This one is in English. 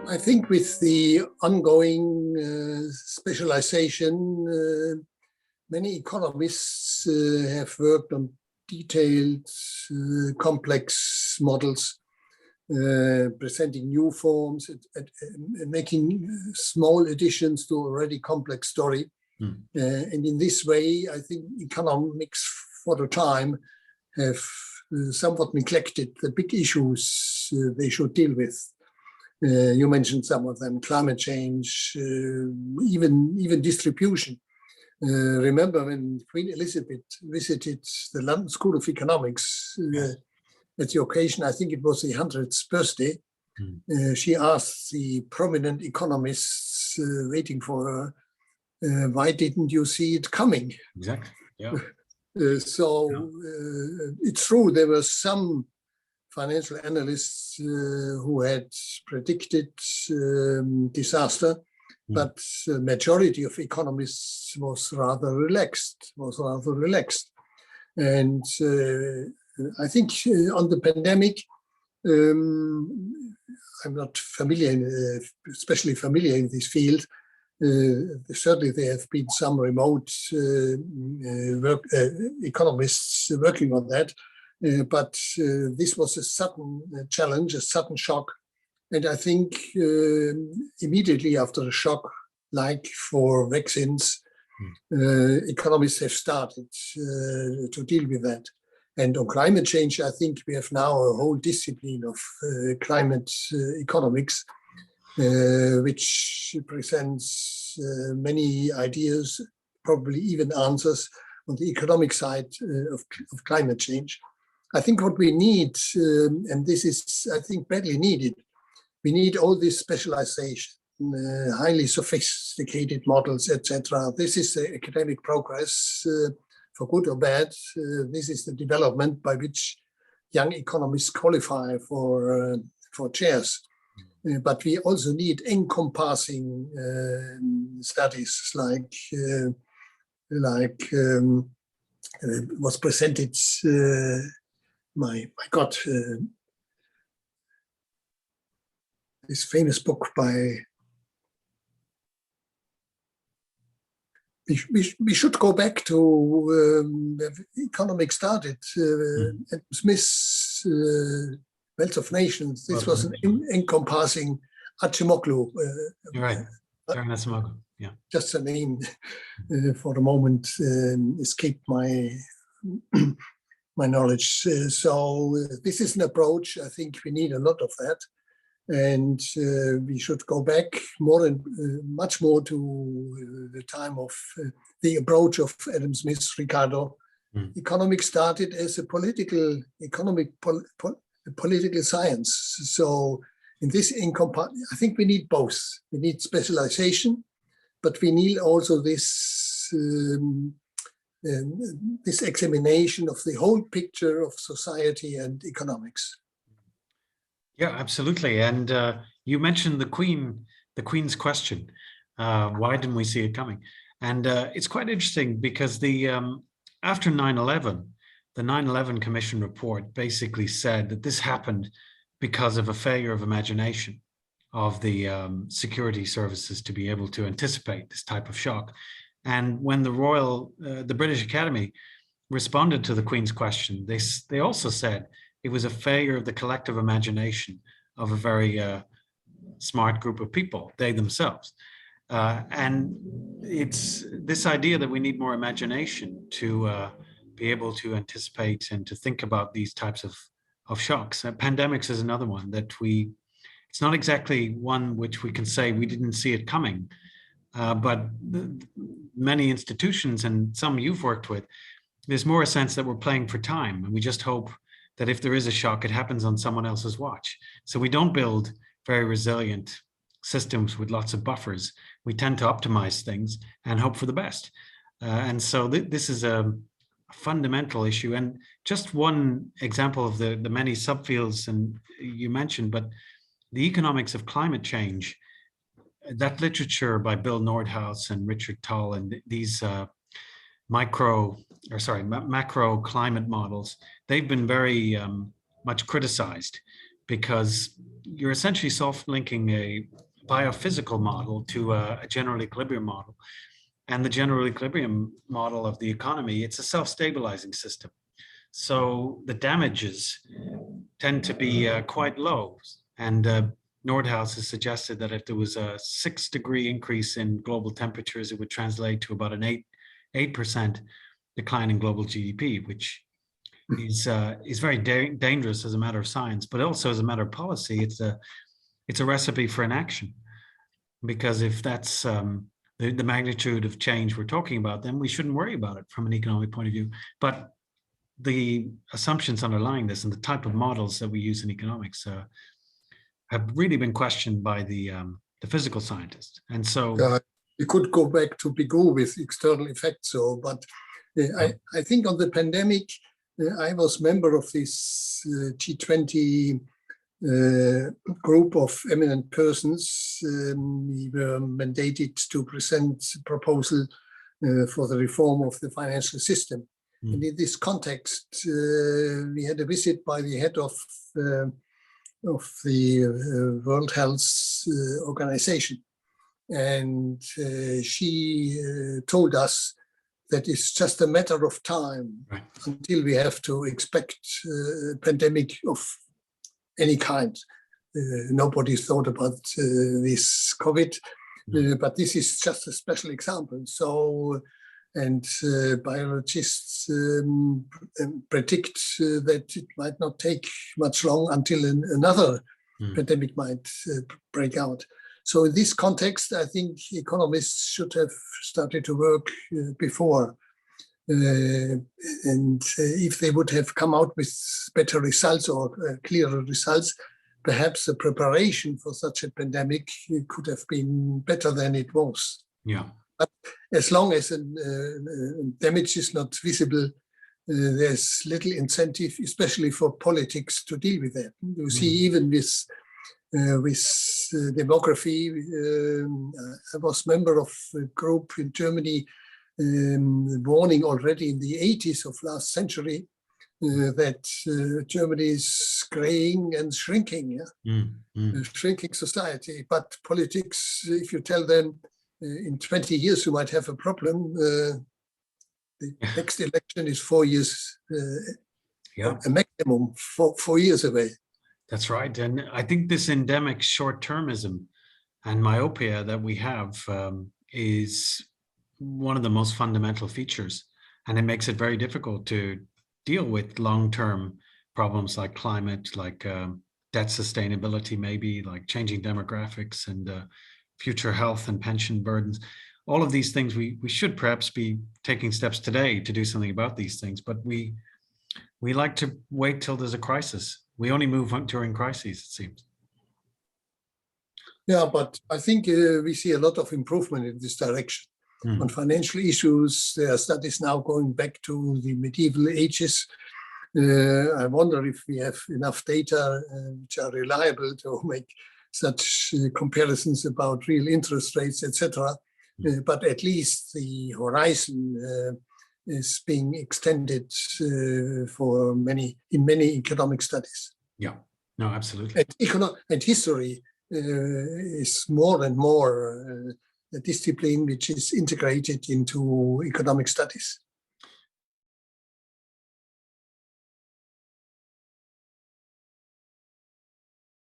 I think with the ongoing specialization, many economists have worked on detailed, complex models, presenting new forms, making small additions to already complex story. And in this way, I think economics for the time have somewhat neglected the big issues they should deal with. You mentioned some of them: climate change, even distribution. Remember when Queen Elizabeth visited the London School of Economics at the occasion, I think it was the 100th birthday, she asked the prominent economists waiting for her, why didn't you see it coming? Exactly. Yeah. It's true, there were some financial analysts who had predicted disaster, but the majority of economists was rather relaxed. And I think on the pandemic, I'm not familiar, especially familiar in this field. Certainly there have been some remote economists working on that. But this was a sudden challenge, a sudden shock. And I think immediately after the shock, like for vaccines, economists have started to deal with that. And on climate change, I think we have now a whole discipline of climate economics, which presents many ideas, probably even answers on the economic side of climate change. I think what we need, and this is, I think, badly needed, we need all this specialization, highly sophisticated models, etc. This is the academic progress, for good or bad. This is the development by which young economists qualify for chairs. But we also need encompassing studies like was presented. My God, this famous book by, we should go back to where economics started, Adam Smith's Wealth of Nations. This was an encompassing Acemoglu. You're right, Acemoglu, yeah. Just a name for the moment escaped my knowledge. So this is an approach. I think we need a lot of that, and we should go back much more to the time of the approach of Adam Smith, Ricardo. Economics started as a political science. So in this I think we need both. We need specialization, but we need also this examination of the whole picture of society and economics. Yeah, absolutely. And you mentioned the Queen's question. Why didn't we see it coming? And it's quite interesting because after 9/11, the 9/11 Commission report basically said that this happened because of a failure of imagination of the security services to be able to anticipate this type of shock. And when the British Academy responded to the Queen's question, they also said it was a failure of the collective imagination of a very smart group of people, they themselves. And it's this idea that we need more imagination to be able to anticipate and to think about these types of shocks. Pandemics is another one that it's not exactly one which we can say we didn't see it coming. But many institutions and some you've worked with, there's more a sense that we're playing for time, and we just hope that if there is a shock, it happens on someone else's watch. So we don't build very resilient systems with lots of buffers. We tend to optimize things and hope for the best. And so this is a fundamental issue. And just one example of the many subfields and you mentioned, but the economics of climate change, that literature by Bill Nordhaus and Richard Tull and these macro climate models, they've been very much criticized because you're essentially soft linking a biophysical model to a general equilibrium model. And the general equilibrium model of the economy, it's a self-stabilizing system. So the damages tend to be quite low. And Nordhaus has suggested that if there was a 6-degree increase in global temperatures, it would translate to about an 8% decline in global GDP, which is very dangerous as a matter of science, but also as a matter of policy. It's a recipe for inaction, because if that's the magnitude of change we're talking about, then we shouldn't worry about it from an economic point of view. But the assumptions underlying this and the type of models that we use in economics have really been questioned by the physical scientists. And so we could go back to Pigou with external effects. So, but I think on the pandemic, I was member of this G20 group of eminent persons. We were mandated to present a proposal for the reform of the financial system. And in this context, we had a visit by the head of the World Health Organization. And she told us that it's just a matter of time until we have to expect a pandemic of any kind. Nobody thought about this COVID, but this is just a special example. So, and biologists predict that it might not take much long until another pandemic might break out. So in this context, I think economists should have started to work before. And if they would have come out with better results or clearer results, perhaps the preparation for such a pandemic could have been better than it was. Yeah. But as long as damage is not visible, there's little incentive, especially for politics, to deal with that. You see, even with demography, I was member of a group in Germany warning already in the 80s of last century that Germany is graying and shrinking, shrinking society. But politics, if you tell them in 20 years you might have a problem, the next election is 4 years, a maximum 4 years away. That's right. And I think this endemic short-termism and myopia that we have is one of the most fundamental features. And it makes it very difficult to deal with long-term problems like climate, like debt sustainability, maybe like changing demographics and future health and pension burdens. All of these things, we should perhaps be taking steps today to do something about these things, but we like to wait till there's a crisis. We only move on during crises, it seems. Yeah, but I think we see a lot of improvement in this direction. On financial issues, there are studies now going back to the medieval ages. I wonder if we have enough data which are reliable to make such comparisons about real interest rates, etc. But at least the horizon is being extended for many economic studies. Yeah, no, absolutely. And history is more and more a discipline which is integrated into economic studies.